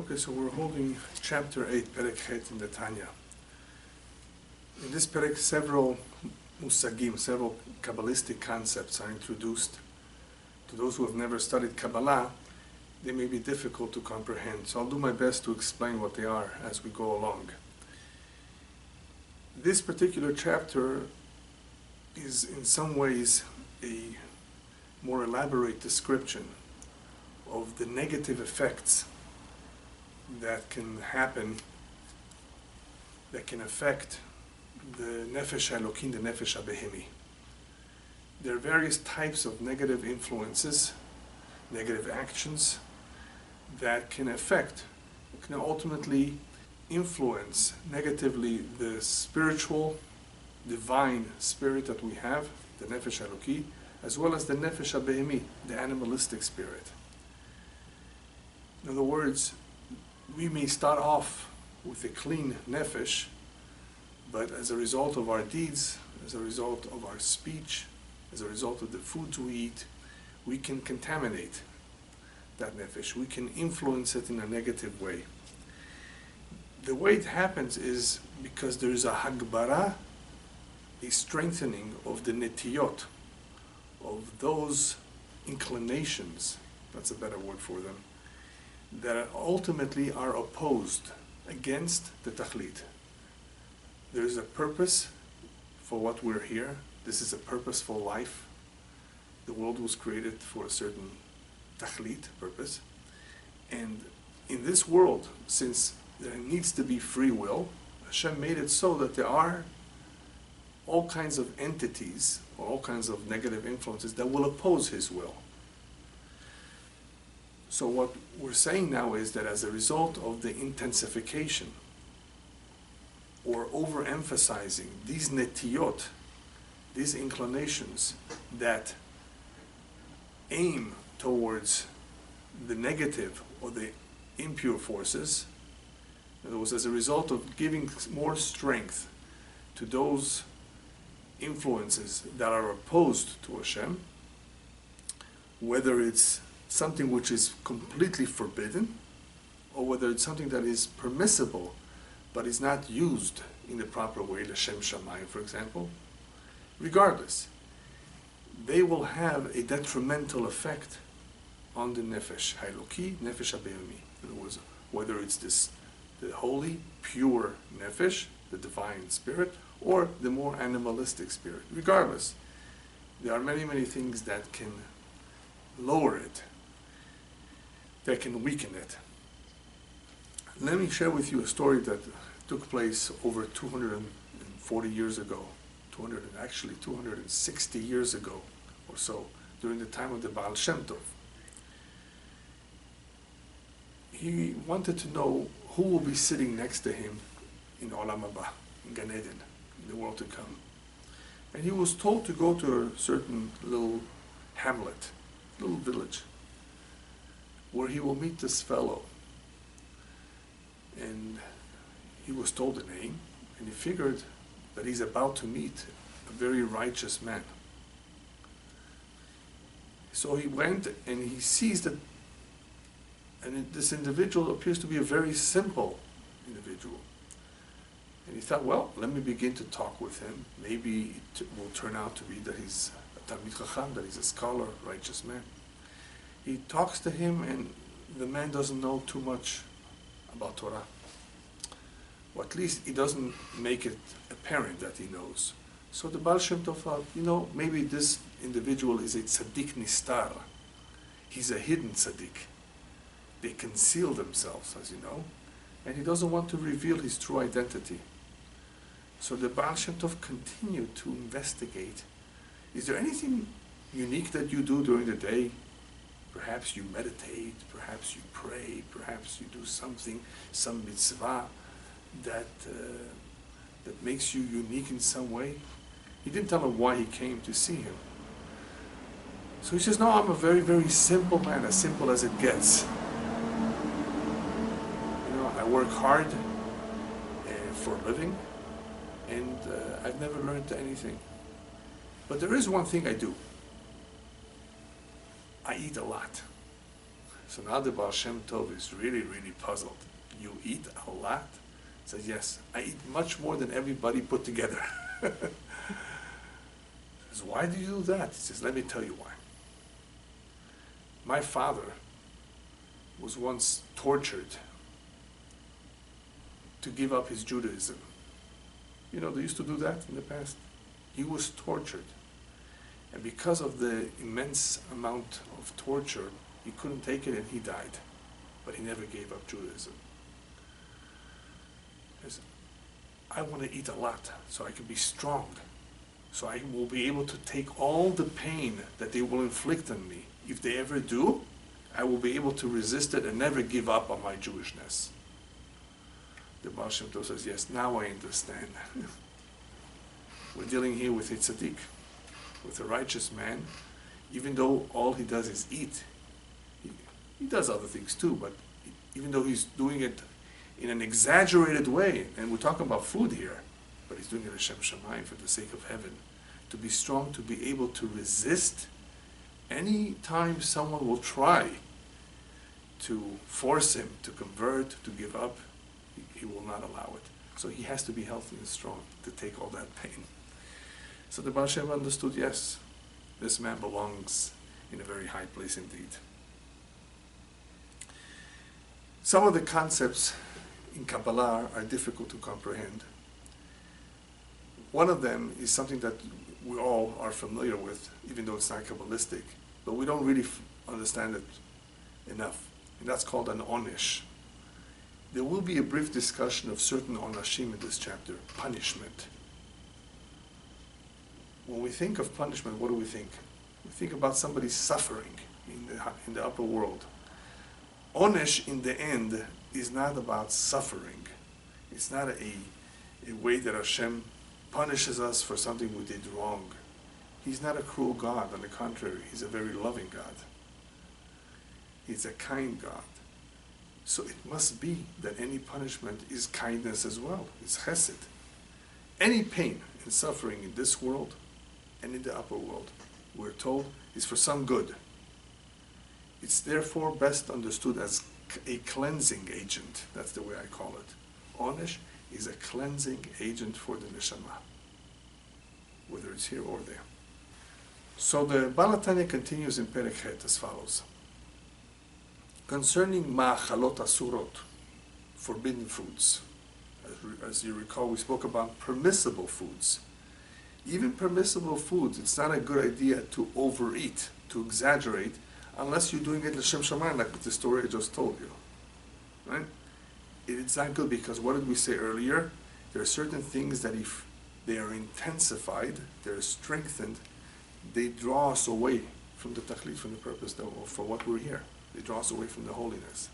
Okay, so we're holding chapter 8, Perek Het in the Tanya. In this Perek, several musagim, several Kabbalistic concepts are introduced. To those who have never studied Kabbalah, they may be difficult to comprehend, so I'll do my best to explain what they are as we go along. This particular chapter is in some ways a more elaborate description of the negative effects that can happen, that can affect the Nefesh HaElokim, the Nefesh HaBehemi. There are various types of negative influences, negative actions that can affect, can ultimately influence negatively the spiritual, divine spirit that we have, the Nefesh HaElokim, as well as the Nefesh HaBehemi, the animalistic spirit. In other words, we may start off with a clean nefesh, but as a result of our deeds, as a result of our speech, as a result of the foods we eat, we can contaminate that nefesh. We can influence it in a negative way. The way it happens is because there is a hagbara, a strengthening of the netiyot, of those inclinations, that's a better word for them, that ultimately are opposed against the tachlit. There is a purpose for what we're here. This is a purposeful life. The world was created for a certain tachlit, purpose. And in this world, since there needs to be free will, Hashem made it so that there are all kinds of entities or all kinds of negative influences that will oppose His will. So what we're saying now is that as a result of the intensification or overemphasizing these netiyot, these inclinations that aim towards the negative or the impure forces, in other words, as a result of giving more strength to those influences that are opposed to Hashem, whether it's something which is completely forbidden, or whether it's something that is permissible, but is not used in the proper way, l'shem shamayim, for example, regardless, they will have a detrimental effect on the Nefesh HaElokim, Nefesh HaBehemi. In other words, whether it's the holy, pure Nefesh, the divine spirit, or the more animalistic spirit. Regardless, there are many, many things that can lower it, that can weaken it. Let me share with you a story that took place over 240 years ago, 260 years ago or so, during the time of the Baal Shem Tov. He wanted to know who will be sitting next to him in Olam Haba, in Gan Eden, in the world to come. And he was told to go to a certain little hamlet, little village, where he will meet this fellow. And he was told a name, and he figured that he's about to meet a very righteous man. So he went and he sees that, and this individual appears to be a very simple individual. And he thought, well, let me begin to talk with him. Maybe it will turn out to be that he's a Talmid Chacham, that he's a scholar, righteous man. He talks to him, and the man doesn't know too much about Torah. Or at least he doesn't make it apparent that he knows. So the Baal Shem Tov thought, maybe this individual is a tzaddik nistar. He's a hidden tzaddik. They conceal themselves, as you know, and he doesn't want to reveal his true identity. So the Baal Shem Tov continued to investigate. Is there anything unique that you do during the day? Perhaps you meditate, perhaps you pray, perhaps you do something, some mitzvah that makes you unique in some way. He didn't tell him why he came to see him. So he says, no, I'm a very, very simple man, as simple as it gets. I work hard for a living, and I've never learned anything. But there is one thing I do. I eat a lot. So now the Baal Shem Tov is really, really puzzled. You eat a lot? He says, yes, I eat much more than everybody put together. He says, why do you do that? He says, let me tell you why. My father was once tortured to give up his Judaism. You know, they used to do that in the past. He was tortured. And because of the immense amount of torture, he couldn't take it and he died. But he never gave up Judaism. He says, I want to eat a lot so I can be strong. So I will be able to take all the pain that they will inflict on me. If they ever do, I will be able to resist it and never give up on my Jewishness. The Baal Shem Tov says, yes, now I understand. We're dealing here with a tzaddik, with a righteous man, even though all he does is eat. He does other things too, but even though he's doing it in an exaggerated way, and we're talking about food here, but he's doing it Hashem Shamayim for the sake of heaven, to be strong, to be able to resist any time someone will try to force him to convert, to give up, he will not allow it. So he has to be healthy and strong to take all that pain. So the Baal Shem understood, yes, this man belongs in a very high place indeed. Some of the concepts in Kabbalah are difficult to comprehend. One of them is something that we all are familiar with, even though it's not Kabbalistic, but we don't really understand it enough, and that's called an onish. There will be a brief discussion of certain onashim in this chapter, punishment. When we think of punishment, what do we think? We think about somebody suffering in the upper world. Onesh, in the end, is not about suffering. It's not a way that Hashem punishes us for something we did wrong. He's not a cruel God. On the contrary, he's a very loving God. He's a kind God. So it must be that any punishment is kindness as well. It's chesed. Any pain and suffering in this world and in the upper world, we're told, is for some good. It's therefore best understood as a cleansing agent. That's the way I call it. Onesh is a cleansing agent for the neshama, whether it's here or there. So the Baal Tanya continues in Perek Het as follows. Concerning ma'achalot asurot, forbidden foods, as you recall, we spoke about permissible foods. Even permissible foods, it's not a good idea to overeat, to exaggerate, unless you're doing it l'shem shamayim, like the story I just told you. Right? It's not good because what did we say earlier? There are certain things that if they are intensified, they're strengthened, they draw us away from the tachlit, from the purpose for what we're here. They draw us away from the holiness.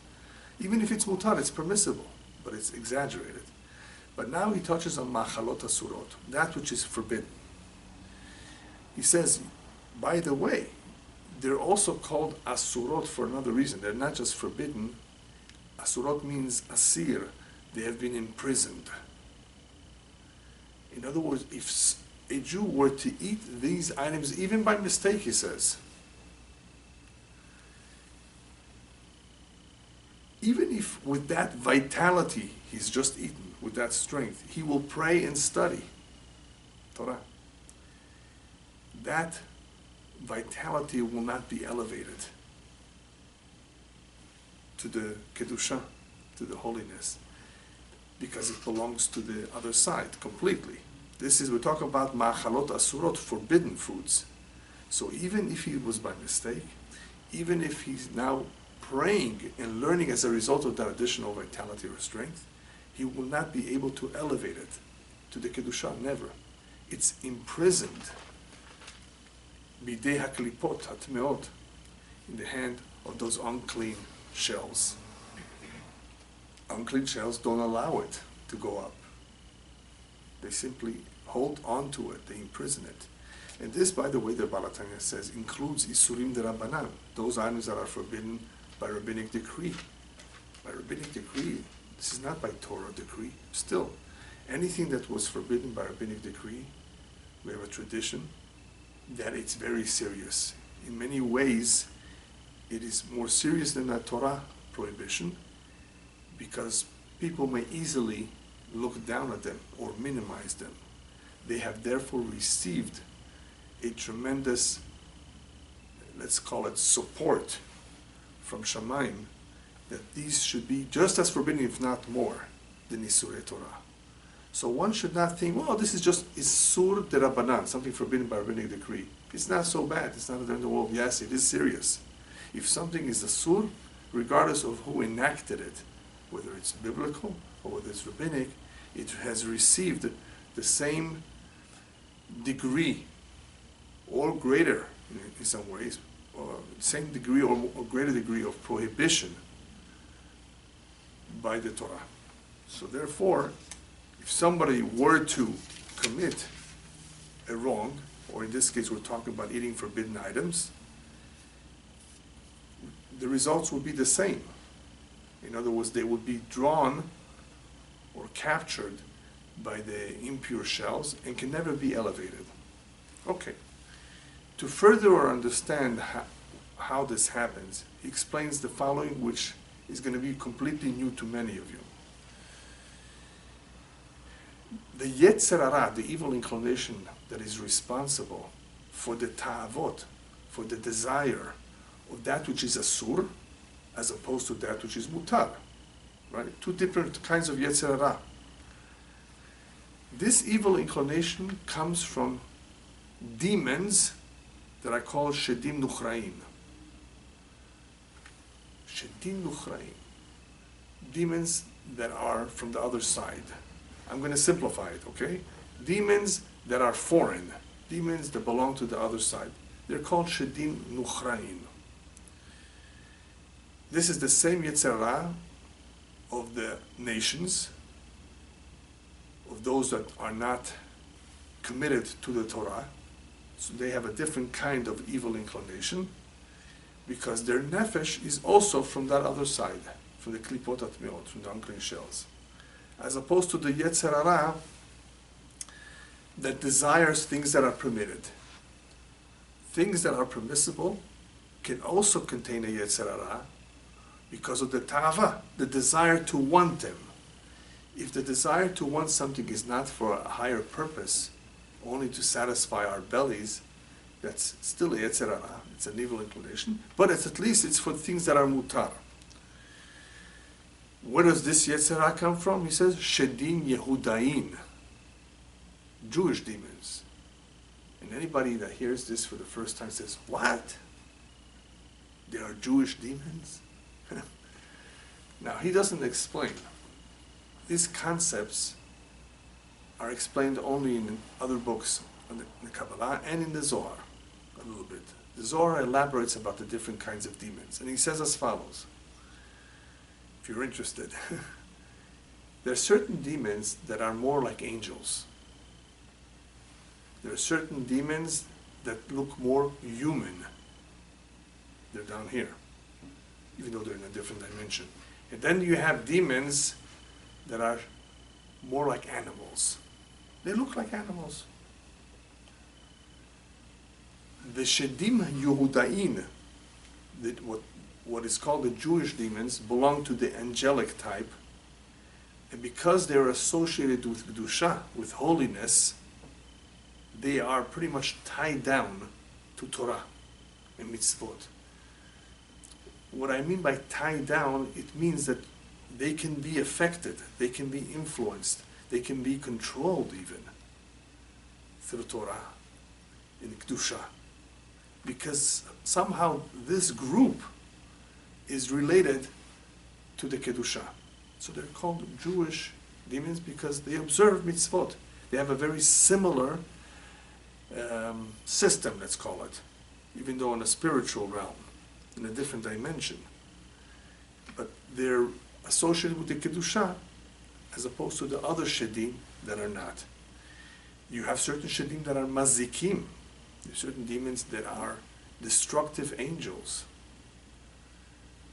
Even if it's mutar, it's permissible, but it's exaggerated. But now he touches on machalot asurot, that which is forbidden. He says, by the way, they're also called asurot for another reason. They're not just forbidden. Asurot means asir. They have been imprisoned. In other words, if a Jew were to eat these items, even by mistake, he says, even if with that vitality he's just eaten, with that strength, he will pray and study Torah. That vitality will not be elevated to the kedusha, to the holiness, because it belongs to the other side completely. We're talking about ma'achalot asurot, forbidden foods. So even if he was by mistake, even if he's now praying and learning as a result of that additional vitality or strength, he will not be able to elevate it to the kedusha, never. It's imprisoned, bidei haklipot hatmeot, in the hand of those unclean shells. Unclean shells don't allow it to go up. They simply hold on to it, they imprison it. And this, by the way, the Baal Tanya says, includes isurim de rabbanan, those items that are forbidden by rabbinic decree. By rabbinic decree, this is not by Torah decree. Still, anything that was forbidden by rabbinic decree, we have a tradition that it's very serious. In many ways, it is more serious than a Torah prohibition because people may easily look down at them or minimize them. They have therefore received a tremendous, let's call it support from Shamayim, that these should be just as forbidden, if not more, than Isurei Torah. So one should not think, well, this is just Isur Derabanan, something forbidden by rabbinic decree. It's not so bad, it's not the end of the world. Yes, it is serious. If something is Asur, regardless of who enacted it, whether it's biblical or whether it's rabbinic, it has received the same degree or greater in some ways, or same degree or greater degree of prohibition by the Torah. So therefore, if somebody were to commit a wrong, or in this case we're talking about eating forbidden items, the results would be the same. In other words, they would be drawn or captured by the impure shells and can never be elevated. Okay. To further understand how this happens, he explains the following, which is going to be completely new to many of you. The Yetzer Hara, the evil inclination that is responsible for the ta'avot, for the desire of that which is asur, as opposed to that which is mutar, right? Two different kinds of Yetzer Hara. This evil inclination comes from demons that are called Shedim Nuchraim. Shedim Nuchraim. Demons that are from the other side. I'm going to simplify it, okay? Demons that are foreign. Demons that belong to the other side. They're called Shedim Nuchraim. This is the same Yetzer Hara of the nations, of those that are not committed to the Torah. So they have a different kind of evil inclination because their nefesh is also from that other side, from the klipot atmeot, from the unclean shells. As opposed to the Yetzer Hara that desires things that are permitted. Things that are permissible can also contain a Yetzer Hara because of the ta'ava, the desire to want them. If the desire to want something is not for a higher purpose, only to satisfy our bellies, that's still a Yetzer Hara. It's an evil inclination, but at least it's for things that are mutar. Where does this Yetzer Hara come from? He says, Shedim Yehudain, Jewish demons. And anybody that hears this for the first time says, what? There are Jewish demons? Now, he doesn't explain. These concepts are explained only in other books, in the Kabbalah and in the Zohar, a little bit. The Zohar elaborates about the different kinds of demons, and he says as follows, if you're interested. There are certain demons that are more like angels. There are certain demons that look more human. They're down here, even though they're in a different dimension. And then you have demons that are more like animals. They look like animals. The Shedim Yehudain, what is called the Jewish demons, belong to the angelic type. And because they're associated with Kedusha, with holiness, they are pretty much tied down to Torah and mitzvot. What I mean by tied down, it means that they can be affected, they can be influenced, they can be controlled even through Torah in Kedusha. Because somehow this group is related to the Kedusha. So they're called Jewish demons because they observe mitzvot. They have a very similar system, let's call it, even though in a spiritual realm, in a different dimension. But they're associated with the Kedusha as opposed to the other Shedim that are not. You have certain Shedim that are mazikim. There are certain demons that are destructive angels.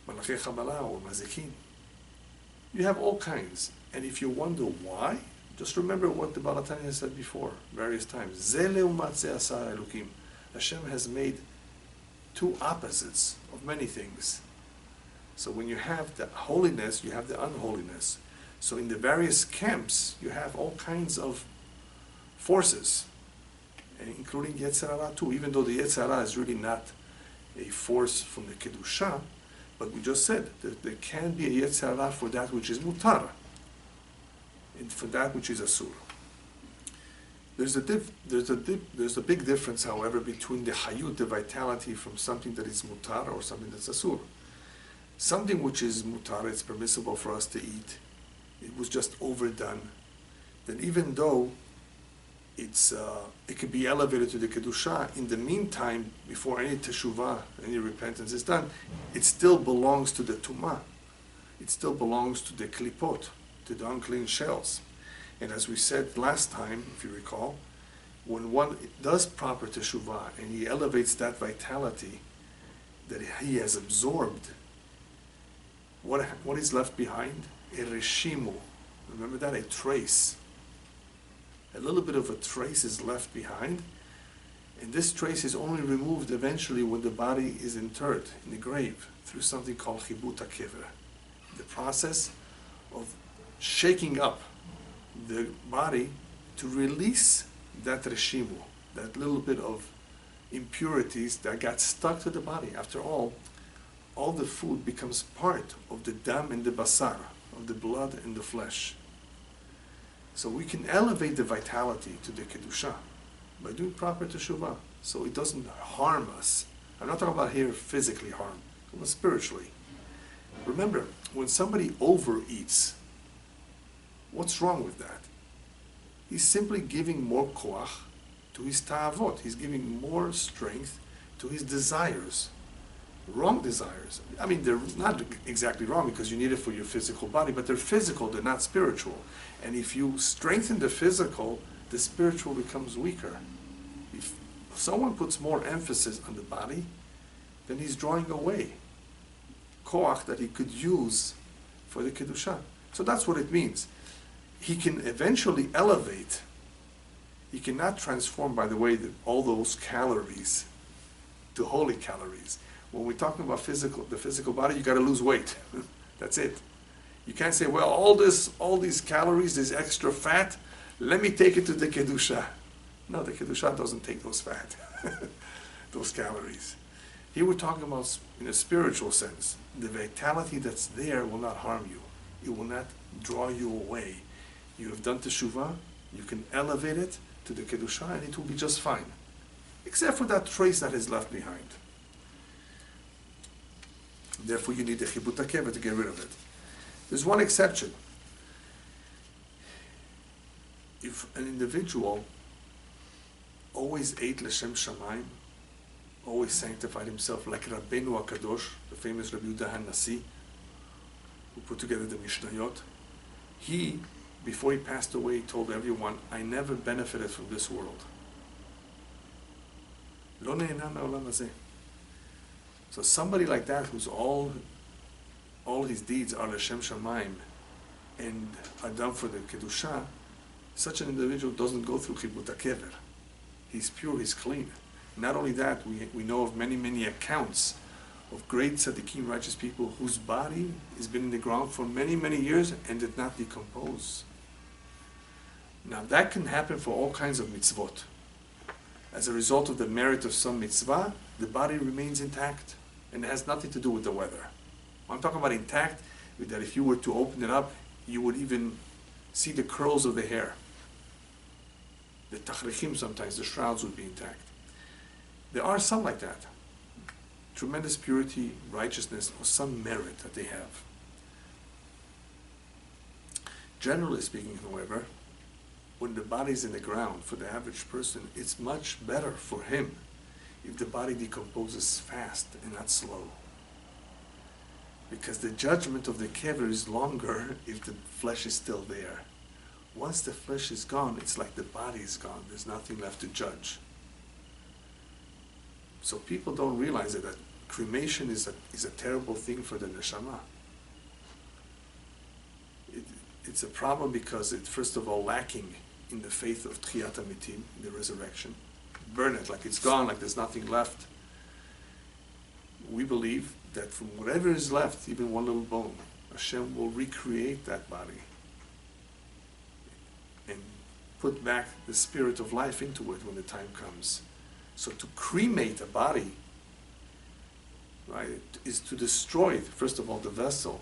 Malachei Kabbalah or mazikim. You have all kinds. And if you wonder why, just remember what the Baal Tanya said before, various times. Hashem has made two opposites of many things. So when you have the holiness, you have the unholiness. So in the various camps, you have all kinds of forces, and including Yetzer Hara too, even though the Yetzer Hara is really not a force from the Kedusha, but we just said that there can be a Yetzer Hara for that which is mutar, and for that which is asur. There's a big difference, however, between the hayut, the vitality from something that is mutar or something that's asur. Something which is mutar, it's permissible for us to eat. It was just overdone. Then even though it could be elevated to the kedusha, in the meantime, before any teshuvah, any repentance is done, it still belongs to the tumah. It still belongs to the klipot, to the unclean shells. And as we said last time, if you recall, when one does proper teshuvah and he elevates that vitality that he has absorbed, what is left behind? A reshimu. Remember that? A trace. A little bit of a trace is left behind, and this trace is only removed eventually when the body is interred in the grave through something called chibut hakever, the process of shaking up the body to release that reshimu, that little bit of impurities that got stuck to the body. After all the food becomes part of the dam and the basar, of the blood and the flesh. So we can elevate the vitality to the kedusha by doing proper teshuvah, so it doesn't harm us. I'm not talking about here physically harm, but spiritually. Remember, when somebody overeats, what's wrong with that? He's simply giving more koach to his ta'avot. He's giving more strength to his desires. Wrong desires. I mean, they're not exactly wrong because you need it for your physical body, but they're physical, they're not spiritual. And if you strengthen the physical, the spiritual becomes weaker. If someone puts more emphasis on the body, then he's drawing away koach that he could use for the kedusha. So that's what it means. He can eventually elevate. He cannot transform, by the way, all those calories to holy calories. When we're talking about the physical body, you got to lose weight. That's it. You can't say, well, all these calories, this extra fat, let me take it to the kedusha. No, the kedusha doesn't take those fat, those calories. Here we're talking about, in a spiritual sense, the vitality that's there will not harm you. It will not draw you away. You have done teshuvah, you can elevate it to the kedusha, and it will be just fine, except for that trace that is left behind. Therefore, you need the chibut hakever to get rid of it. There's one exception. If an individual always ate l'shem shamayim, always sanctified himself, like Rabbeinu HaKadosh, the famous Rabbi Yehuda HaNasi, who put together the Mishnayot, he, before he passed away, told everyone, I never benefited from this world. Lo ne'ena me'olam hazeh. So somebody like that, who's all his deeds are l'shem shamayim and are done for the kedusha, such an individual doesn't go through chibut hakever. He's pure, he's clean. Not only that, we know of many accounts of great tzaddikim, righteous people, whose body has been in the ground for many years and did not decompose. Now that can happen for all kinds of mitzvot. As a result of the merit of some mitzvah, the body remains intact, and it has nothing to do with the weather. I'm talking about intact, that if you were to open it up, you would even see the curls of the hair. The tachrichim, sometimes the shrouds would be intact. There are some like that. Tremendous purity, righteousness, or some merit that they have. Generally speaking, however, when the body is in the ground, for the average person, it's much better for him if the body decomposes fast and not slow. Because the judgment of the kever is longer if the flesh is still there. Once the flesh is gone, it's like the body is gone. There's nothing left to judge. So people don't realize that cremation is a terrible thing for the neshama. It's a problem because it's first of all lacking in the faith of Tchiyat HaMitim, in the resurrection. Burn it like it's gone, like there's nothing left. we believe that from whatever is left, even one little bone, Hashem will recreate that body and put back the spirit of life into it when the time comes. So to cremate a body, right, is to destroy, first of all, the vessel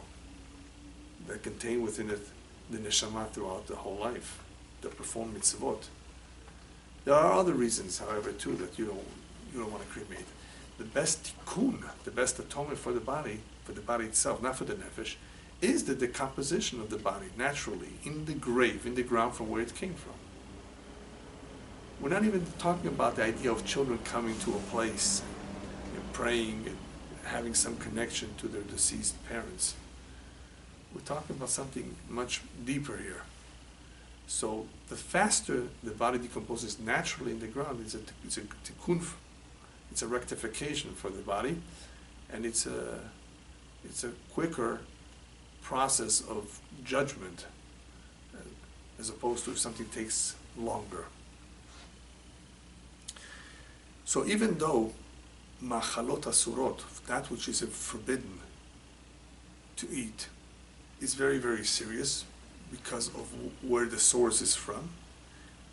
that contain within it the neshama throughout the whole life, that perform mitzvot. There are other reasons, however, too, that you don't want to cremate. The best tikkun, the best atonement for the body itself, not for the nefesh, is the decomposition of the body naturally in the grave, in the ground from where it came from. We're not even talking about the idea of children coming to a place and praying and having some connection to their deceased parents. We're talking about something much deeper here. So the faster the body decomposes naturally in the ground, it's a tikkun, it's a rectification for the body, and it's a quicker process of judgment, as opposed to if something takes longer. So even though machalot asurot, that which is forbidden to eat, is very, very serious because of where the source is from,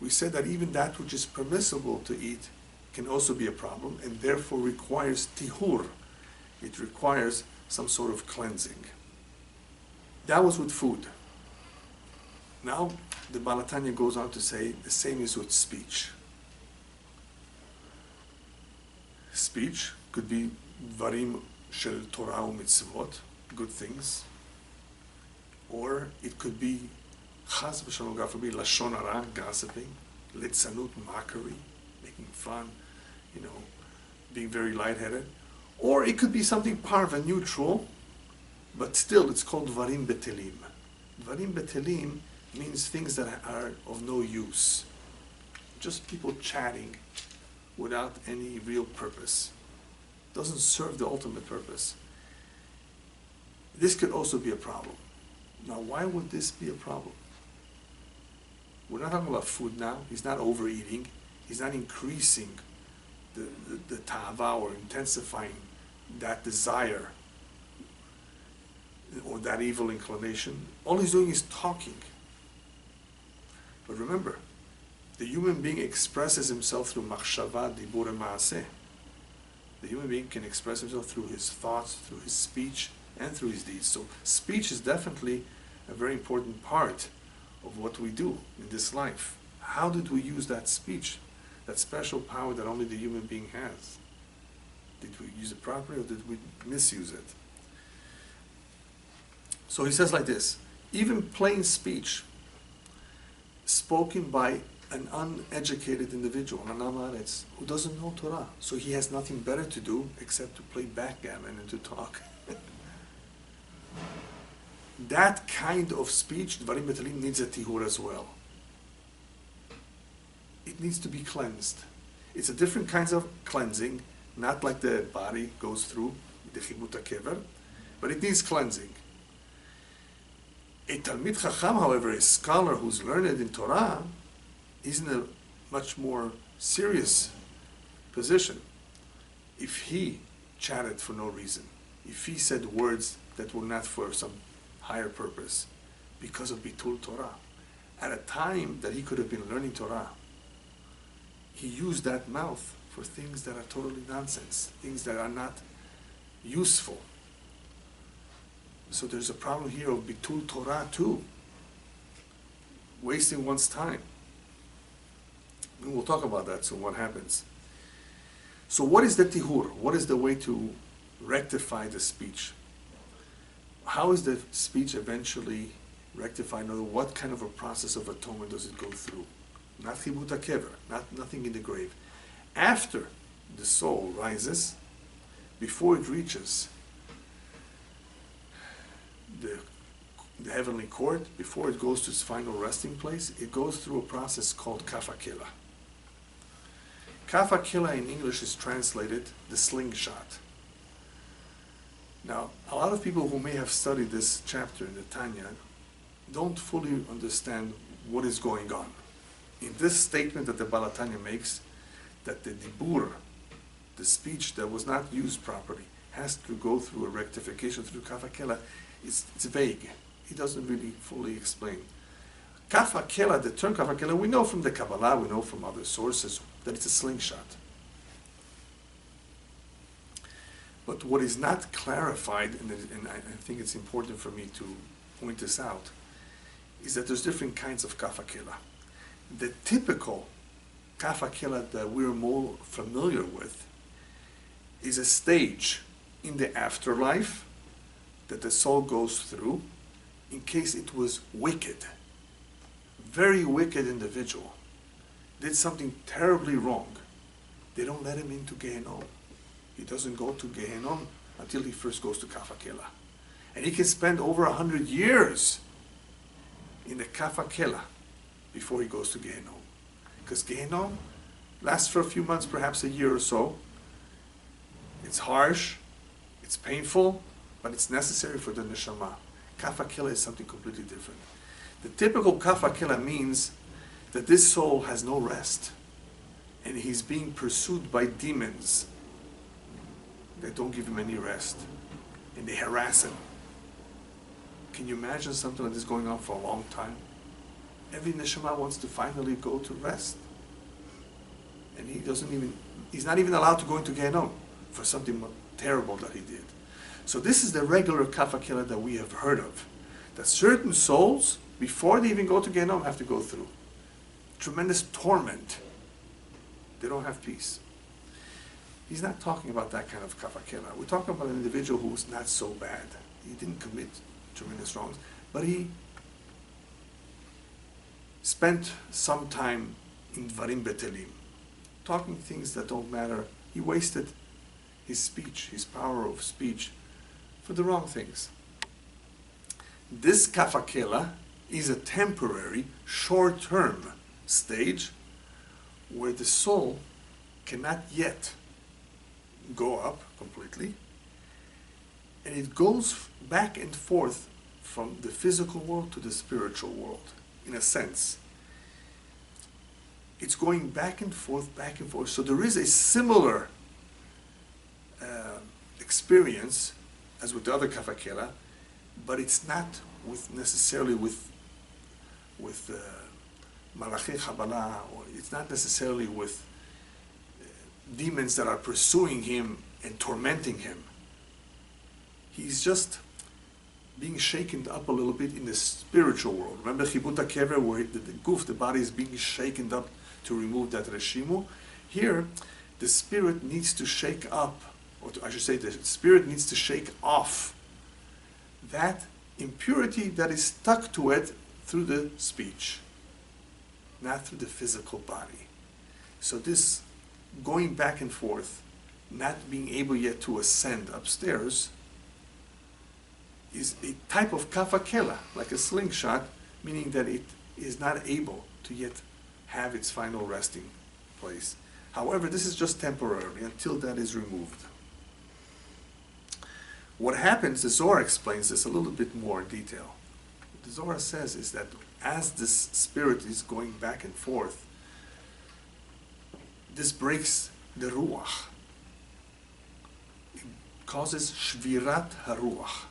we said that even that which is permissible to eat can also be a problem and therefore requires tihur. It requires some sort of cleansing. That was with food. Now the Tanya goes on to say the same is with speech. Speech could be dvarim shel Torah u'mitzvot, good things, or it could be chas v'shalom, God forbid, lashon hara, gossiping, litzanut, mockery, making fun, being very lightheaded, or it could be something parva, neutral, but still it's called dvarim betelim. Dvarim betelim means things that are of no use, just people chatting without any real purpose. Doesn't serve the ultimate purpose. This could also be a problem. Now, why would this be a problem? We're not talking about food now. He's not overeating. He's not increasing the ta'ava or intensifying that desire or that evil inclination. All he's doing is talking. But remember, the human being expresses himself through machshava, dibur, and maaseh. The human being can express himself through his thoughts, through his speech, and through his deeds. So speech is definitely a very important part of what we do in this life. How did we use that speech, that special power that only the human being has? Did we use it properly or did we misuse it? So he says like this, even plain speech spoken by an uneducated individual, an amaretz, who doesn't know Torah, so he has nothing better to do except to play backgammon and to talk. That kind of speech, dvarim betelim, needs a tihur as well. It needs to be cleansed. It's a different kind of cleansing, not like the body goes through the chibut kever, but it needs cleansing. A Talmid Chacham, however, a scholar who's learned in Torah, is in a much more serious position. If he chatted for no reason, if he said words that were not for some higher purpose, because of bitul Torah, at a time that he could have been learning Torah, he used that mouth for things that are totally nonsense, things that are not useful. So there's a problem here of bitul Torah too, wasting one's time. And we'll talk about that soon, what happens. So what is the tihur? What is the way to rectify the speech? How is the speech eventually rectified? What kind of a process of atonement does it go through? Not chibut kever, nothing in the grave. After the soul rises, before it reaches the heavenly court, before it goes to its final resting place, it goes through a process called kaf hakela. Kaf hakela in English is translated the slingshot. Now, a lot of people who may have studied this chapter in the Tanya don't fully understand what is going on. In this statement that the Tanya makes, that the dibur, the speech that was not used properly, has to go through a rectification through kafakela, it's vague. He doesn't really fully explain. Kafakela, the term kafakela, we know from the Kabbalah, we know from other sources that it's a slingshot. But what is not clarified, and I think it's important for me to point this out, is that there's different kinds of kafakela. The typical kafakela that we're more familiar with is a stage in the afterlife that the soul goes through in case it was wicked. Very wicked individual. Did something terribly wrong. They don't let him into Gehenom. He doesn't go to Gehenom until he first goes to Kafakela. And he can spend over 100 years in the Kafakela before he goes to Gehenom. Because Gehenom lasts for a few months, perhaps a year or so. It's harsh, it's painful, but it's necessary for the neshama. Kafakela is something completely different. The typical kafakela means that this soul has no rest, and he's being pursued by demons that don't give him any rest, and they harass him. Can you imagine something like this going on for a long time? Every neshama wants to finally go to rest, and he's not even allowed to go into Gehenom for something terrible that he did. So this is the regular kafakela that we have heard of, that certain souls, before they even go to Gehenom, have to go through tremendous torment. They don't have peace. He's not talking about that kind of kafakela. We're talking about an individual who's not so bad. He didn't commit tremendous wrongs, but he spent some time in dvarim betelim, talking things that don't matter. He wasted his speech, his power of speech, for the wrong things. This kafakela is a temporary, short-term stage where the soul cannot yet go up completely, and it goes back and forth from the physical world to the spiritual world, in a sense. It's going back and forth, back and forth. So there is a similar experience as with the other kafakela, but it's not necessarily with Malachi Kabbalah, or it's not necessarily with demons that are pursuing him and tormenting him. He's just being shaken up a little bit in the spiritual world. Remember Chibut HaKever, where the body is being shaken up to remove that reshimu? Here, the spirit needs to shake up, I should say the spirit needs to shake off that impurity that is stuck to it through the speech, not through the physical body. So this going back and forth, not being able yet to ascend upstairs, is a type of kafakela, like a slingshot, meaning that it is not able to yet have its final resting place. However, this is just temporary until that is removed. What happens, the Zohar explains this a little bit more in detail. What the Zohar says is that as this spirit is going back and forth, this breaks the ruach. It causes shvirat haruach.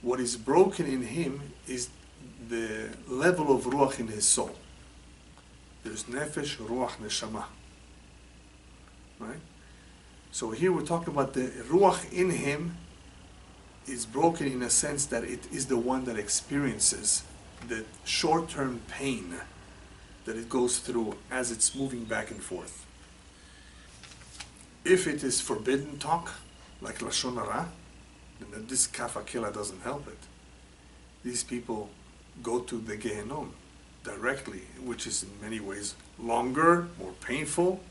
What is broken in him is the level of ruach in his soul. There's nefesh, ruach, neshama. Right? So here we're talking about the ruach in him is broken in a sense that it is the one that experiences the short-term pain that it goes through as it's moving back and forth. If it is forbidden talk, like Lashon Hara, then this kafakela doesn't help it. These people go to the Gehenom directly, which is in many ways longer, more painful,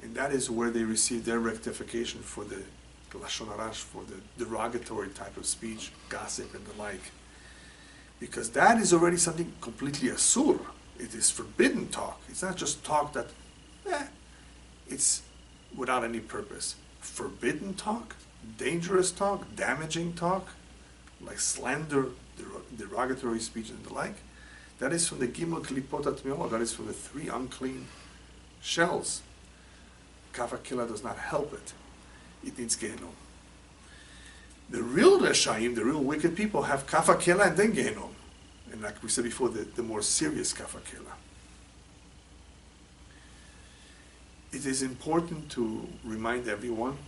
and that is where they receive their rectification for the Lashon Hara, for the derogatory type of speech, gossip and the like. Because that is already something completely asur. It is forbidden talk. It's not just talk that, it's without any purpose. Forbidden talk, dangerous talk, damaging talk, like slander, derogatory speech and the like, that is from the Gimel Klipot HaTmeot, that is from the 3 unclean shells. Kafakela does not help it. It needs Gehenom. The real Reshaim, the real wicked people, have Kafa Kela and then Gehenom. And like we said before, the more serious Kafa Kela. It is important to remind everyone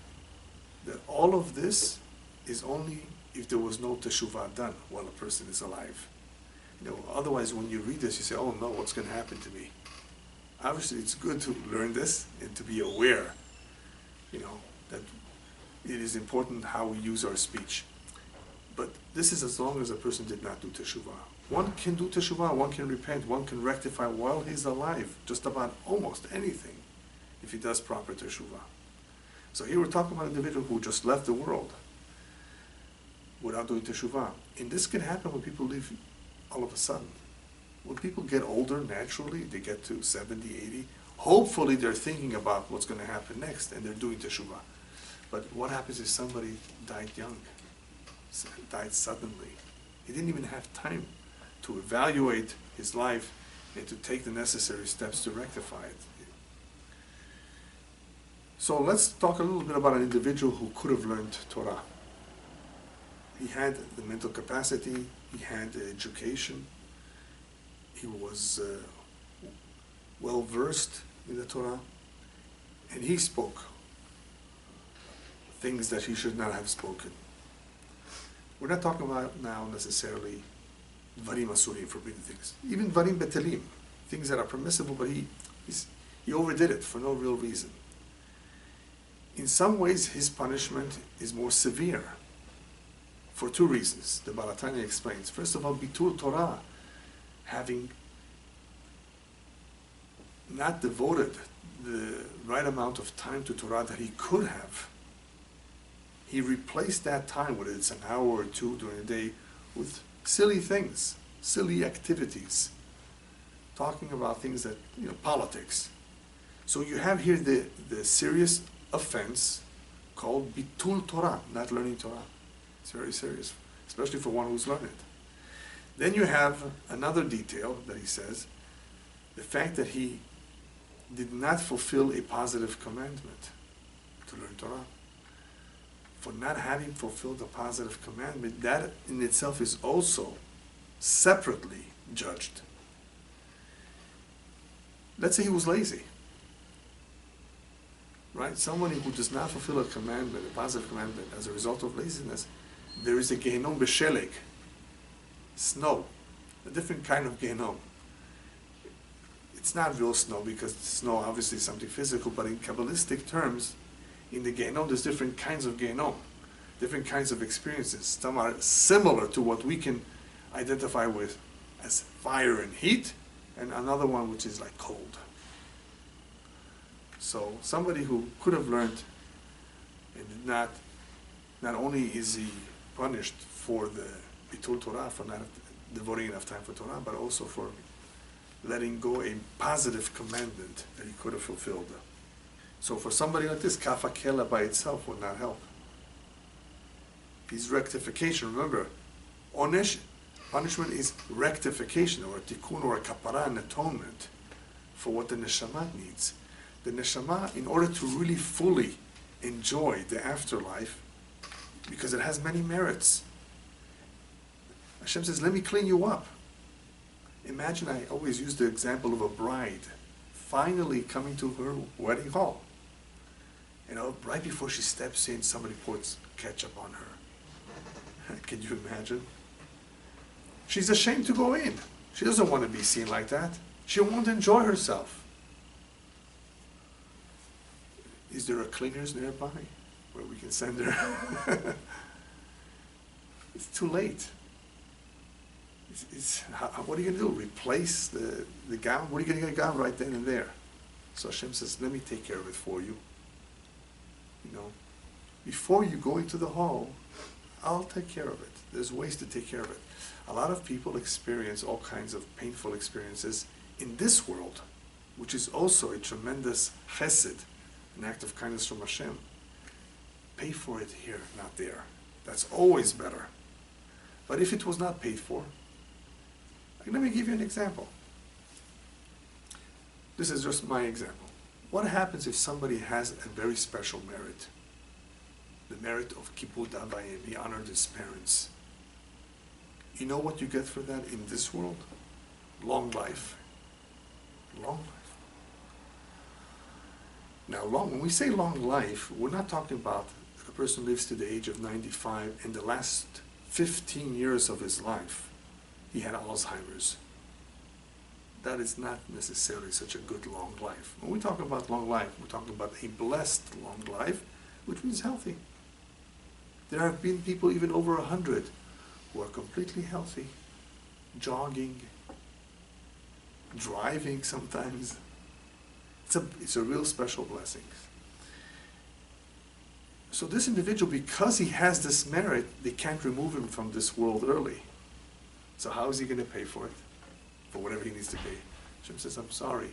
that all of this is only if there was no teshuvah done while a person is alive. Otherwise, when you read this, you say, "Oh no, what's going to happen to me?" Obviously, it's good to learn this and to be aware, that it is important how we use our speech. But this is as long as a person did not do teshuvah. One can do teshuvah, one can repent, one can rectify while he's alive, just about almost anything, if he does proper teshuvah. So here we're talking about an individual who just left the world without doing teshuvah. And this can happen when people leave all of a sudden. When people get older, naturally, they get to 70, 80, hopefully they're thinking about what's going to happen next and they're doing teshuvah. But what happens if somebody died young, died suddenly? He didn't even have time to evaluate his life and to take the necessary steps to rectify it. So let's talk a little bit about an individual who could have learned Torah. He had the mental capacity, he had the education, he was well versed in the Torah, and he spoke things that he should not have spoken. We're not talking about now necessarily Dvarim Asurim, forbidden things. Even Dvarim Betelim, things that are permissible, but he overdid it for no real reason. In some ways, his punishment is more severe for two reasons. The Tanya explains. First of all, Bitul Torah, having not devoted the right amount of time to Torah that he could have, he replaced that time, whether it's an hour or two during the day, with silly things, silly activities, talking about things that, politics. So you have here the serious offense called Bitul Torah, not learning Torah. It's very serious, especially for one who's learned it. Then you have another detail that he says, the fact that he did not fulfill a positive commandment to learn Torah. For not having fulfilled a positive commandment, that in itself is also separately judged. Let's say he was lazy. Right? Somebody who does not fulfill a commandment, a positive commandment, as a result of laziness, there is a Gehenom B'Sheleg, snow, a different kind of Gehenom. It's not real snow because snow obviously is something physical, but in Kabbalistic terms, in the Gehenom, there's different kinds of Gehenom, different kinds of experiences. Some are similar to what we can identify with as fire and heat, and another one which is like cold. So somebody who could have learned and did not only is he punished for the Bitul Torah, for not devoting enough time for Torah, but also for letting go a positive commandment that he could have fulfilled. So for somebody like this, Kafa Kela by itself would not help. His rectification, remember, Onesh, punishment is rectification, or a tikkun, or a kapara, an atonement for what the neshama needs. The neshama, in order to really fully enjoy the afterlife, because it has many merits, Hashem says, let me clean you up. Imagine, I always use the example of a bride finally coming to her wedding hall. Right before she steps in, somebody puts ketchup on her. Can you imagine? She's ashamed to go in. She doesn't want to be seen like that. She won't enjoy herself. Is there a cleaners nearby where we can send her? It's too late. What are you going to do? Replace the gown? What are you going to get a gown right then and there? So Hashem says, let me take care of it for you. Before you go into the hall, I'll take care of it. There's ways to take care of it. A lot of people experience all kinds of painful experiences in this world, which is also a tremendous chesed, an act of kindness from Hashem. Pay for it here, not there. That's always better. But if it was not paid for, let me give you an example. This is just my example. What happens if somebody has a very special merit? the merit of Kibbud Avayim. He honored his parents. You know what you get for that in this world? Long life. Long life. Now, when we say long life, we're not talking about a person lives to the age of 95 and the last 15 years of his life he had Alzheimer's. That is not necessarily such a good long life. When we talk about long life, we're talking about a blessed long life, which means healthy. There have been people even over 100 who are completely healthy, jogging, driving sometimes. It's a real special blessing. So this individual, because he has this merit, they can't remove him from this world early. So how is he going to pay for it? For whatever he needs to pay. Hashem says, I'm sorry,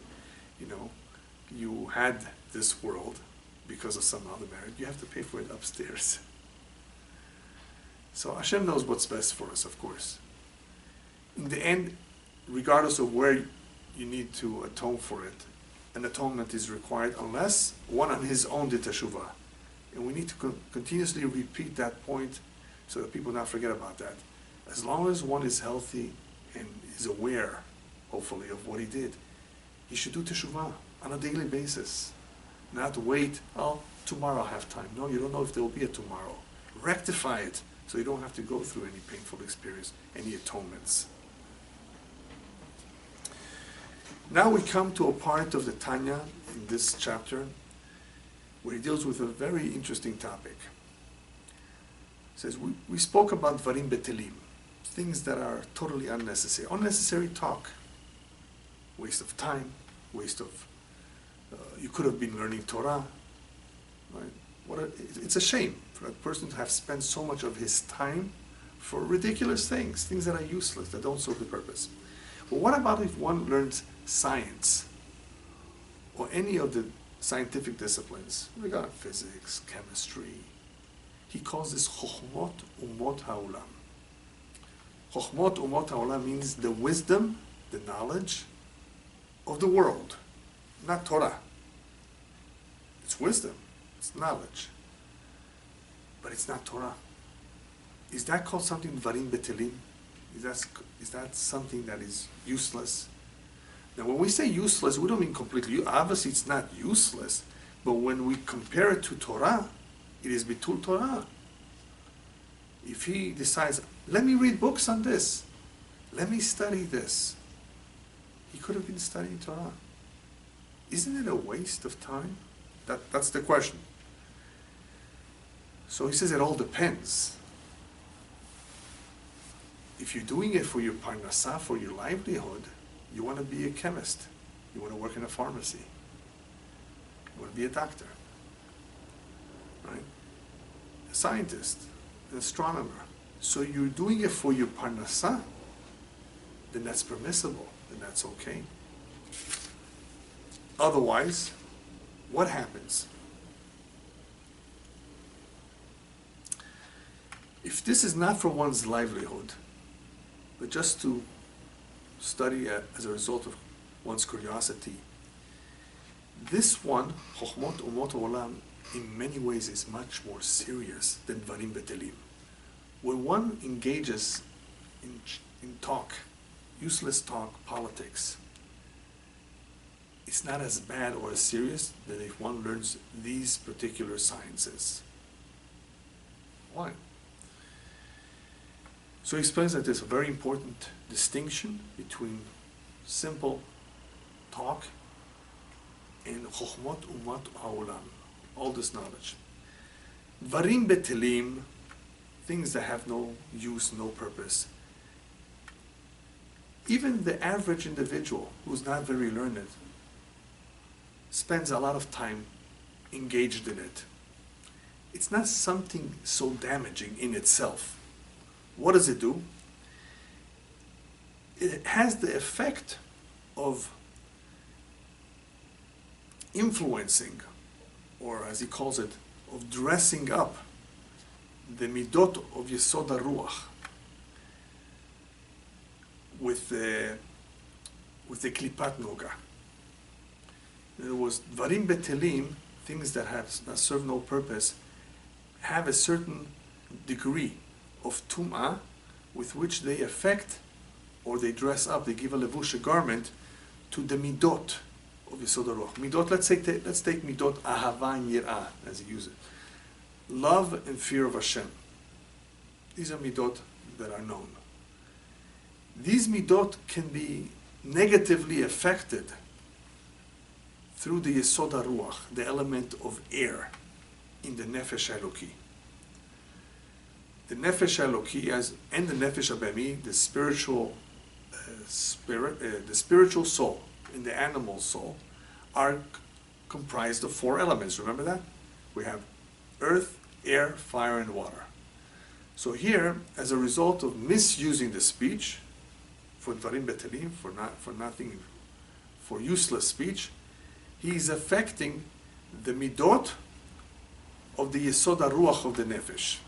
you had this world because of some other merit. You have to pay for it upstairs. So Hashem knows what's best for us, of course. In the end, regardless of where you need to atone for it, an atonement is required unless one on his own did teshuvah. And we need to continuously repeat that point so that people not forget about that. As long as one is healthy and is aware, hopefully, of what he did, he should do teshuvah on a daily basis. Not wait, tomorrow I'll have time. No, you don't know if there will be a tomorrow. Rectify it so you don't have to go through any painful experience, any atonements. Now we come to a part of the Tanya in this chapter where he deals with a very interesting topic. It says, we spoke about Dvarim Betelim, things that are totally unnecessary. Unnecessary talk. Waste of time, waste of, you could have been learning Torah. Right? It's a shame for a person to have spent so much of his time for ridiculous things that are useless, that don't serve the purpose. But what about if one learns science or any of the scientific disciplines? We got physics, chemistry. He calls this Chochmot Umot Ha'olam. Chochmot Umot Ha'olam means the wisdom, the knowledge of the world, not Torah. It's wisdom, it's knowledge, but it's not Torah. Is that called something Dvarim Betelim? Is that something that is useless? Now, when we say useless, we don't mean completely. Obviously, it's not useless, but when we compare it to Torah, it is Bitul Torah. If he decides, let me read books on this, let me study this, he could have been studying Torah. Isn't it a waste of time? That's the question. So he says it all depends. If you're doing it for your parnasah, for your livelihood, you want to be a chemist, you want to work in a pharmacy, you want to be a doctor, right? A scientist, an astronomer. So you're doing it for your parnasah, then that's permissible, then that's okay. Otherwise, what happens? If this is not for one's livelihood, but just to study as a result of one's curiosity, this one, Chochmot Umot Olam, in many ways is much more serious than Dvarim Betelim. When one engages in talk, useless talk, politics, it's not as bad or as serious than if one learns these particular sciences. Why? So he explains that there's a very important distinction between simple talk and Chochmot Umat Ha'olam, all this knowledge. Dvarim Betelim, things that have no use, no purpose. Even the average individual who's not very learned spends a lot of time engaged in it. It's not something so damaging in itself. What does it do? It has the effect of influencing, or as he calls it, of dressing up the midot of Yesod HaRuach with the Klipat Noga. In other words, Dvarim Betelim, things that serve no purpose, have a certain degree of tum'ah with which they affect or they dress up, they give a levush, a garment, to the midot of Yesod HaRuach. Midot, let's take midot ahava and yirah, as he uses it. Love and fear of Hashem. These are midot that are known. These midot can be negatively affected through the Yesod HaRuach, the element of air in the Nefesh Eloki. The Nefesh Eloki and the Nefesh Abemi, the spiritual the spiritual soul and the animal soul are comprised of 4 elements. Remember that? We have earth, air, fire, and water. So here, as a result of misusing the speech for dvarim betelim, for nothing, for useless speech, he is affecting the midot of the Yesod HaRuach of the Nefesh.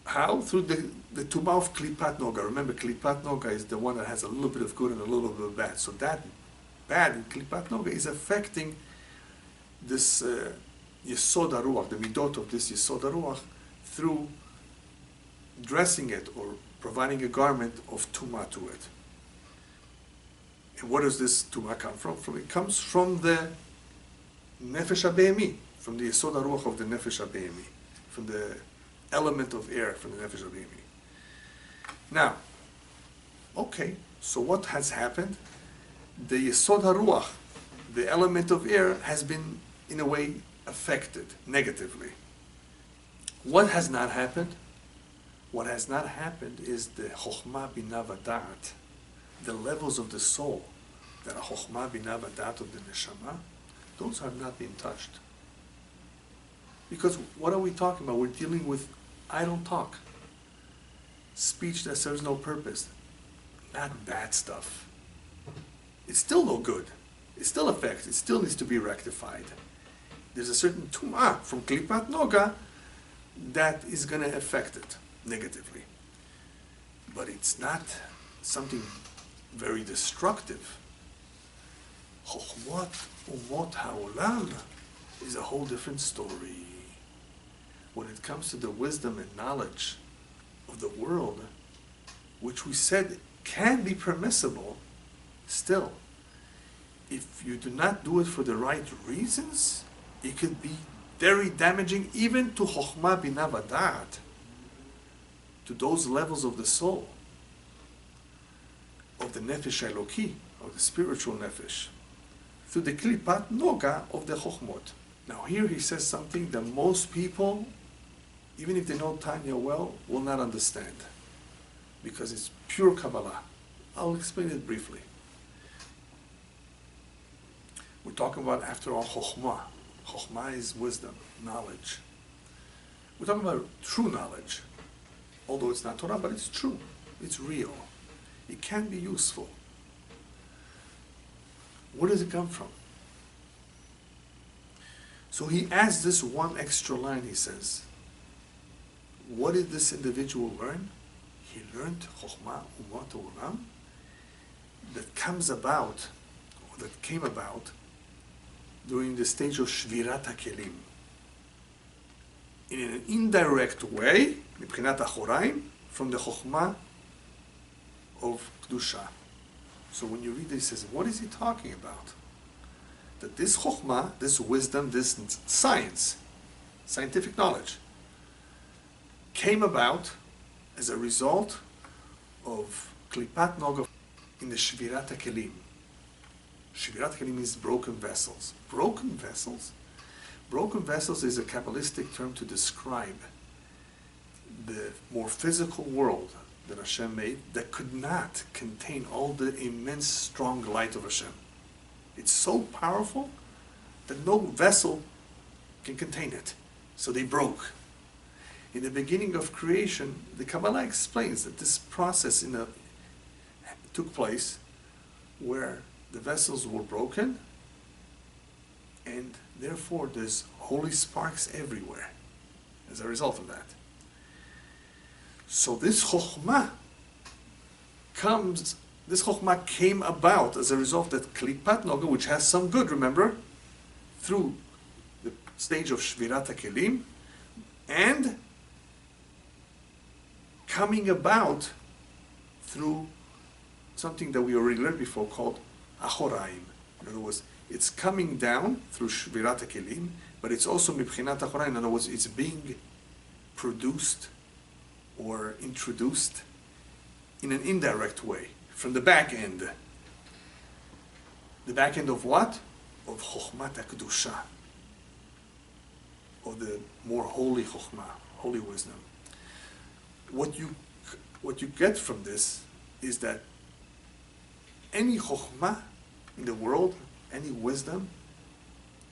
How? Through the tumah of Klipat Noga. Remember, Klipat Noga is the one that has a little bit of good and a little bit of bad. So that bad in Klipat Noga is affecting this Yesod HaRuach, the midot of this Yesod HaRuach, through dressing it or providing a garment of tumah to it. And where does this tumah come from? It comes from the Nefesh HaBehemi, from the Yesod HaRuach of the Nefesh HaBehemi, from the element of air from the Nefesh HaBehemi. Now, okay, so what has happened? The Yesod HaRuach, the element of air, has been, in a way, affected negatively. What has not happened? What has not happened is the Chokhmah Binah V'Da'at, the levels of the soul, that are Chokhmah Binah V'Da'at of the Neshama, those have not been touched. Because what are we talking about? We're dealing with idle talk, speech that serves no purpose, not bad stuff. It's still no good. It still affects. It still needs to be rectified. There's a certain tum'ah from Klipat Noga that is going to affect it negatively. But it's not something very destructive. Chokhmot umot ha'olam is a whole different story. When it comes to the wisdom and knowledge of the world, which we said can be permissible, still, if you do not do it for the right reasons, it could be very damaging even to Chokhmah Binah V'Da'at, to those levels of the soul, of the Nefesh Eloki, of the spiritual Nefesh, through the Klipat Noga of the Chokhmot. Now here he says something that most people, even if they know Tanya well, will not understand, because it's pure Kabbalah. I'll explain it briefly. We're talking about, after all, Chokhmah. Chokhmah is wisdom, knowledge. We're talking about true knowledge, although it's not Torah, but it's true. It's real. It can be useful. Where does it come from? So he adds this one extra line, he says. What did this individual learn? He learned Chokhmah Umot Olam that comes about, or that came about, during the stage of Shvirat HaKelim. In an indirect way, Mibchinat Achoraim, from the Chokhmah of Kedusha. So when you read this, he says, what is he talking about? That this Chokhmah, this wisdom, this science, scientific knowledge, came about as a result of Klipat Noga in the Shvirat HaKelim. Shvirat HaKelim means broken vessels. Broken vessels? Broken vessels is a Kabbalistic term to describe the more physical world that Hashem made that could not contain all the immense strong light of Hashem. It's so powerful that no vessel can contain it. So they broke. In the beginning of creation, the Kabbalah explains that this process took place where the vessels were broken, and therefore there's holy sparks everywhere as a result of that. So this Chokhmah came about as a result that Klipat Noga, which has some good, remember, through stage of Shvirat HaKelim, and coming about through something that we already learned before called Achoraim. In other words, it's coming down through Shvirat HaKelim, but it's also Mibchinat Achoraim. In other words, it's being produced or introduced in an indirect way, from the back end. The back end of what? Of Chokhmat HaKedusha, of the more holy Chokhmah, holy wisdom. What you get from this is that any Chokhmah in the world, any wisdom,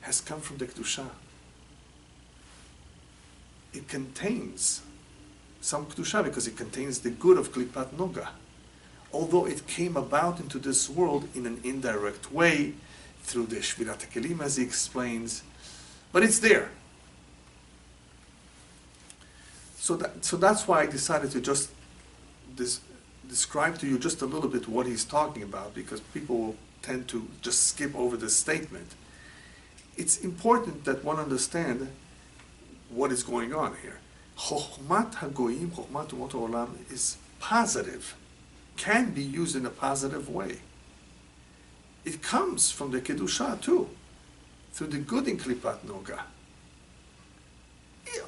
has come from the Kedusha. It contains some Kedusha because it contains the good of Klipat Noga. Although it came about into this world in an indirect way, through the Shvirat HaKelim, as he explains, but it's there. So that's why I decided to just describe to you just a little bit what he's talking about, because people will tend to just skip over this statement. It's important that one understand what is going on here. Chokhmat HaGoyim, Chokhmat Umot HaOlam is positive, can be used in a positive way. It comes from the Kedusha too, through the good in Klipat Noga. It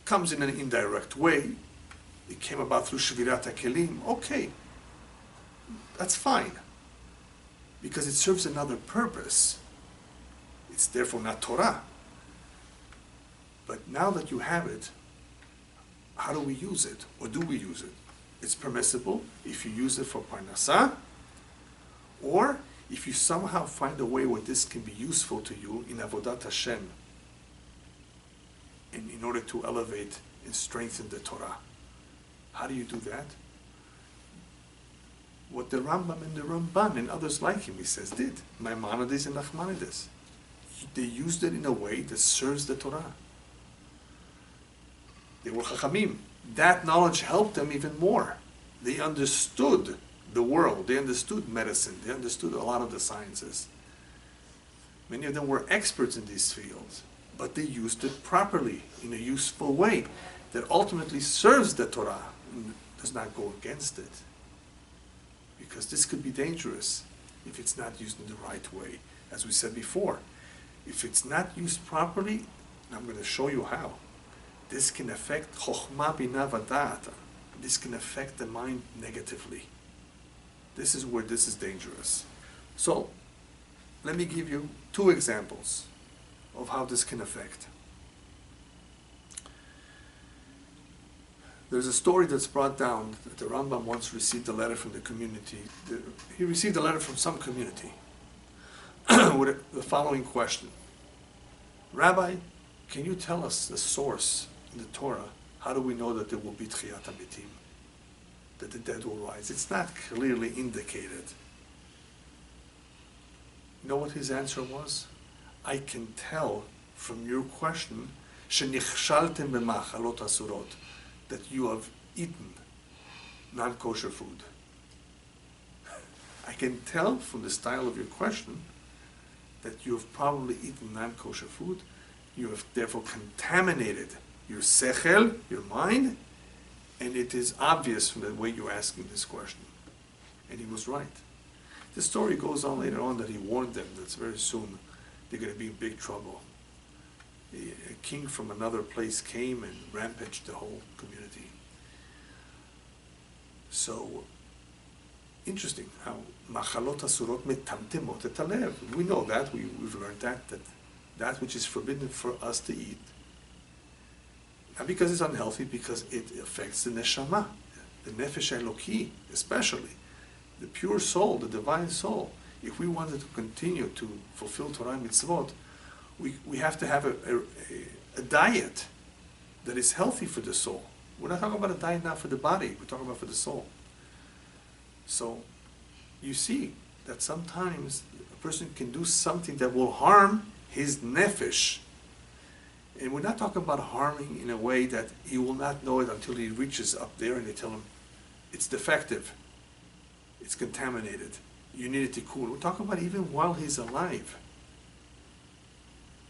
comes in an indirect way. It came about through Shvirat HaKelim. Okay, that's fine, because it serves another purpose. It's therefore not Torah. But now that you have it, how do we use it? Or do we use it? It's permissible if you use it for Parnasah, or if you somehow find a way where this can be useful to you in Avodat Hashem, and in order to elevate and strengthen the Torah. How do you do that? What the Rambam and the Ramban and others like him, he says, did. Maimonides and Nachmanides. They used it in a way that serves the Torah. They were Chachamim. That knowledge helped them even more. They understood the world. They understood medicine. They understood a lot of the sciences. Many of them were experts in these fields, but they used it properly, in a useful way that ultimately serves the Torah and does not go against it. Because this could be dangerous if it's not used in the right way. As we said before, if it's not used properly, and I'm going to show you how, this can affect Chokhmah Binah V'Da'at. This can affect the mind negatively. This is where this is dangerous. So, let me give you 2 examples of how this can affect. There's a story that's brought down that the Rambam once received a letter from the community. He received a letter from some community with the following question. Rabbi, can you tell us the source in the Torah? How do we know that there will be Tchiyat HaMetim? That the dead will rise? It's not clearly indicated. You know what his answer was? I can tell from your question, shenichshaltem b'machalot asurot, that you have eaten non-kosher food. I can tell from the style of your question that you have probably eaten non-kosher food. You have therefore contaminated your sechel, your mind, and it is obvious from the way you're asking this question. And he was right. The story goes on later on that he warned them that very soon they're going to be in big trouble. A king from another place came and rampaged the whole community. So, interesting how machalot asurot metamtemot et halev. We know that, we've learned that which is forbidden for us to eat, not because it's unhealthy, because it affects the neshama, the nefesh eloki, especially the pure soul, the divine soul. If we wanted to continue to fulfill Torah mitzvot, we have to have a diet that is healthy for the soul. We're not talking about a diet now for the body, we're talking about for the soul. So you see that sometimes a person can do something that will harm his nefesh. And we're not talking about harming in a way that he will not know it until he reaches up there and they tell him it's defective, it's contaminated, you need a tikkun. We're talking about even while he's alive.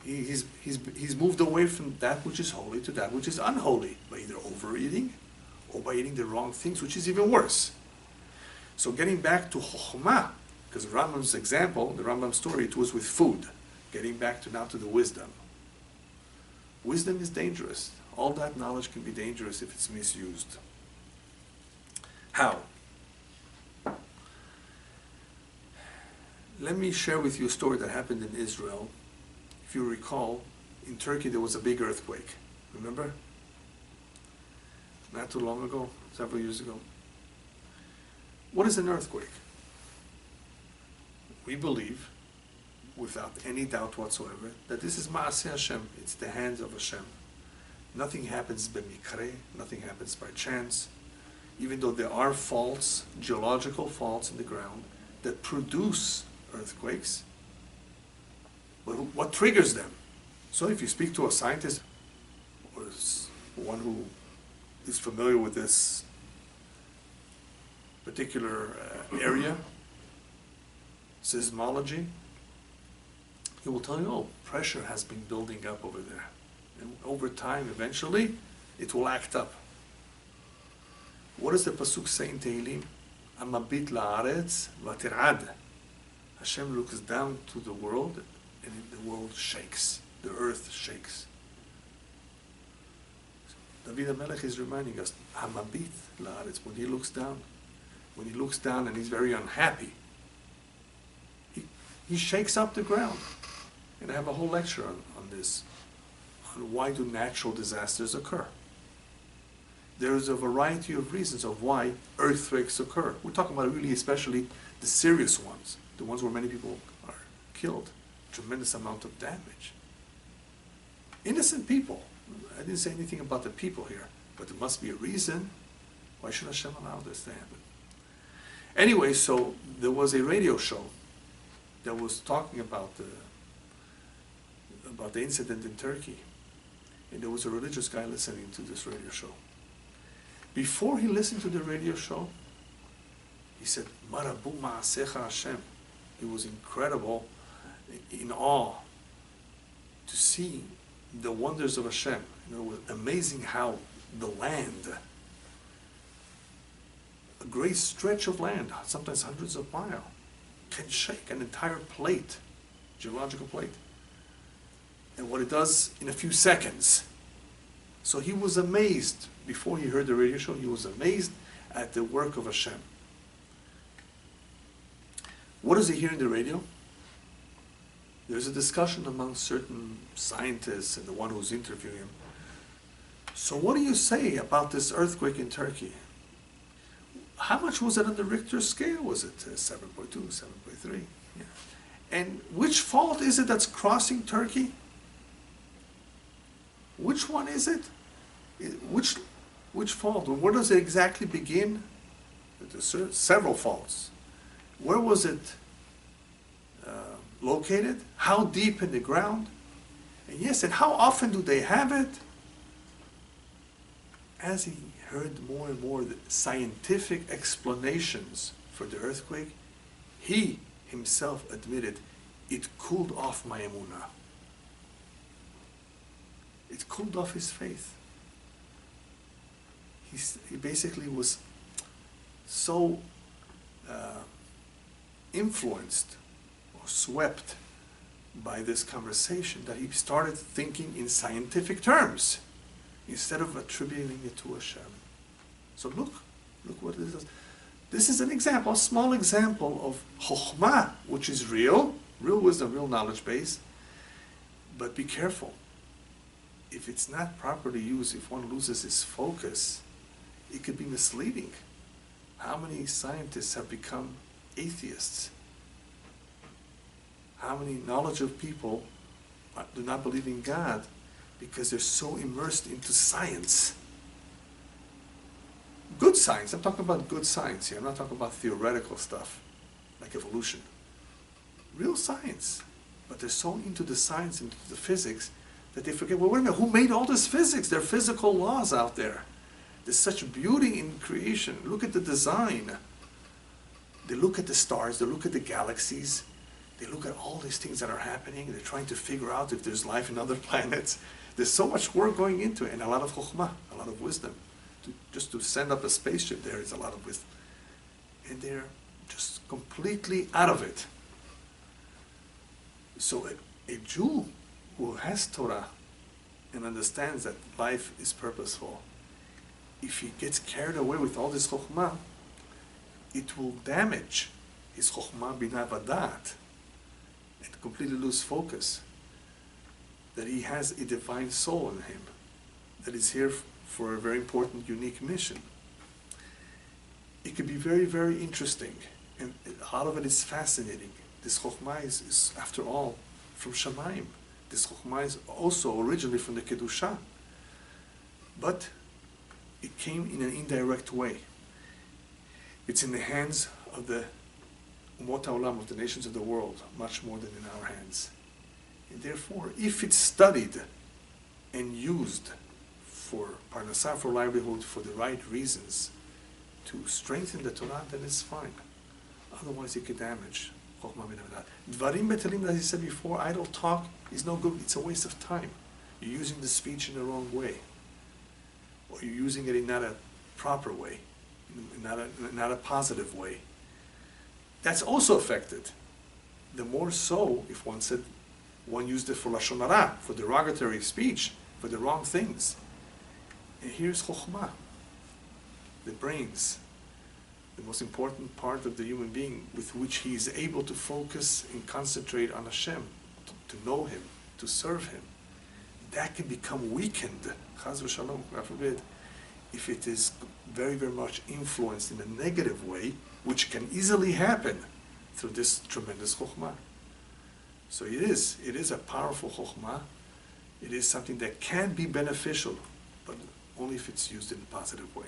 He's moved away from that which is holy to that which is unholy by either overeating or by eating the wrong things, which is even worse. So getting back to Chokhmah, because Rambam's example, the Rambam story, it was with food. Getting back to now to the wisdom. Wisdom is dangerous. All that knowledge can be dangerous if it's misused. How? Let me share with you a story that happened in Israel. If you recall, in Turkey there was a big earthquake. Remember? Not too long ago, several years ago. What is an earthquake? We believe, without any doubt whatsoever, that this is Ma'aseh Hashem. It's the hands of Hashem. Nothing happens b'mikreh, nothing happens by chance. Even though there are faults, geological faults in the ground that produce earthquakes, but what triggers them? So if you speak to a scientist or one who is familiar with this particular area, seismology, he will tell you, oh, pressure has been building up over there. And over time, eventually, it will act up. What does the Pasuk say in Tehillim? Amabit la'aretz v'tir'ad. Hashem looks down to the world, and the world shakes. The earth shakes. David HaMelech is reminding us, Amabit la'aretz, when he looks down and he's very unhappy, he shakes up the ground. And I have a whole lecture on this, on why do natural disasters occur. There is a variety of reasons of why earthquakes occur. We're talking about really especially the serious ones, the ones where many people are killed, tremendous amount of damage. Innocent people. I didn't say anything about the people here, but there must be a reason. Why should Hashem allow this to happen? Anyway, so there was a radio show that was talking about the incident in Turkey. And there was a religious guy listening to this radio show. Before he listened to the radio show, he said, Marabu ma'asecha Hashem. It was incredible, in awe, to see the wonders of Hashem. It was amazing how the land, a great stretch of land, sometimes hundreds of miles, can shake an entire plate, geological plate. And what it does in a few seconds. So he was amazed, before he heard the radio show, he was amazed at the work of Hashem. What does he hear in the radio? There's a discussion among certain scientists and the one who's interviewing him. So what do you say about this earthquake in Turkey? How much was it on the Richter scale? Was it 7.2, 7.3? Yeah. And which fault is it that's crossing Turkey? Which one is it? Which fault? Where does it exactly begin? There's several faults. Where was it located? How deep in the ground? And yes, and how often do they have it? As he heard more and more the scientific explanations for the earthquake, he himself admitted, it cooled off my emunah. It cooled off his faith. He basically was so influenced or swept by this conversation that he started thinking in scientific terms instead of attributing it to Hashem. So look what this is. This is an example, a small example of Chokhmah, which is real wisdom, real knowledge base. But be careful. If it's not properly used, if one loses his focus, it could be misleading. How many scientists have become atheists? How many knowledgeable people do not believe in God because they're so immersed into science? Good science. I'm talking about good science here. I'm not talking about theoretical stuff like evolution. Real science. But they're so into the science, into the physics, that they forget, well, wait a minute, who made all this physics? There are physical laws out there. There's such beauty in creation. Look at the design. They look at the stars, they look at the galaxies, They look at all these things that are happening. They're trying to figure out if there's life in other planets. There's so much work going into it, and a lot of chokhmah, a lot of wisdom. Just to send up a spaceship there is a lot of wisdom. And they're just completely out of it. So a Jew who has Torah and understands that life is purposeful, if he gets carried away with all this chokhmah, it will damage his chokhmah bina vadat and completely lose focus. That he has a divine soul in him that is here for a very important, unique mission. It could be very, very interesting, and a lot of it is fascinating. This chokhmah is after all, from Shamayim. This chokhmah is also originally from the Kedusha, but it came in an indirect way. It's in the hands of the Umot HaOlam, of the nations of the world, much more than in our hands. And therefore, if it's studied and used for parnasah, for livelihood, for the right reasons, to strengthen the Torah, then it's fine. Otherwise, it could damage chokhmah bin avodat. Dvarim betelim, as I said before, idle talk is no good. It's a waste of time. You're using the speech in the wrong way, or you're using it in not a proper way, in not a positive way. That's also affected. The more so, if one used it for lashon hara, for derogatory speech, for the wrong things. And here's chokhmah, the brains, the most important part of the human being, with which he is able to focus and concentrate on Hashem, to know Him, to serve Him. That can become weakened, chas v'shalom, God forbid, if it is very, very much influenced in a negative way, which can easily happen through this tremendous chokhmah. So it is a powerful chokhmah. It is something that can be beneficial, but only if it's used in a positive way.